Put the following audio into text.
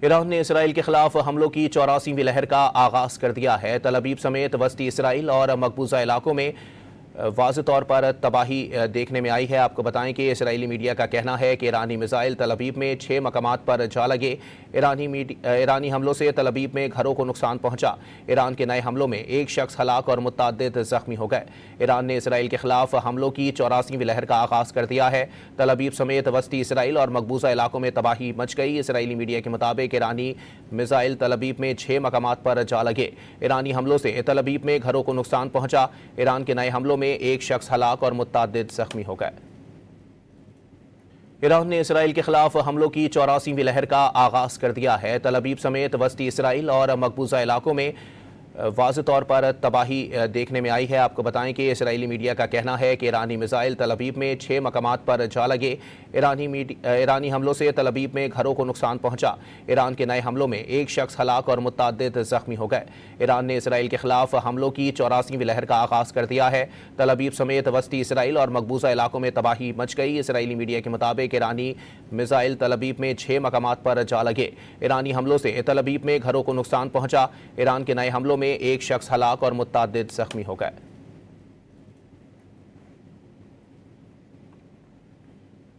ایران نے اسرائیل کے خلاف حملوں کی 84ویں لہر کا آغاز کر دیا ہے۔ تل ابیب سمیت وسطی اسرائیل اور مقبوضہ علاقوں میں واضح طور پر تباہی دیکھنے میں آئی ہے۔ آپ کو بتائیں کہ اسرائیلی میڈیا کا کہنا ہے کہ ایرانی میزائل تل ابیب میں 6 مقامات پر جا لگے۔ ایرانی حملوں سے تل ابیب میں گھروں کو نقصان پہنچا۔ ایران کے نئے حملوں میں ایک شخص ہلاک اور متعدد زخمی ہو گئے۔ ایران نے اسرائیل کے خلاف حملوں کی 84ویں لہر کا آغاز کر دیا ہے۔ تل ابیب سمیت وسطی اسرائیل اور مقبوضہ علاقوں میں تباہی مچ گئی۔ اسرائیلی میڈیا کے مطابق ایرانی میزائل تل ابیب میں 6 مقامات پر جا لگے۔ ایرانی حملوں سے تل ابیب میں گھروں کو نقصان پہنچا۔ ایران کے نئے حملوں میں ایک شخص ہلاک اور متعدد زخمی ہو گئے۔ ایران نے اسرائیل کے خلاف حملوں کی 84ویں لہر کا آغاز کر دیا ہے۔ تل ابیب سمیت وسطی اسرائیل اور مقبوضہ علاقوں میں واضح طور پر تباہی دیکھنے میں آئی ہے۔ آپ کو بتائیں کہ اسرائیلی میڈیا کا کہنا ہے کہ ایرانی میزائل تل ابیب میں 6 مقامات پر جا لگے۔ ایرانی حملوں سے تل ابیب میں گھروں کو نقصان پہنچا۔ ایران کے نئے حملوں میں ایک شخص ہلاک اور متعدد زخمی ہو گئے۔ ایران نے اسرائیل کے خلاف حملوں کی 84ویں لہر کا آغاز کر دیا ہے۔ تل ابیب سمیت وسطی اسرائیل اور مقبوضہ علاقوں میں تباہی مچ گئی۔ اسرائیلی میڈیا کے مطابق ایرانی میزائل تل ابیب میں 6 مقامات پر جا لگے۔ ایرانی حملوں سے تل ابیب میں گھروں کو نقصان پہنچا۔ ایران کے نئے حملوں میں ایک شخص ہلاک اور متعدد زخمی ہو گئے۔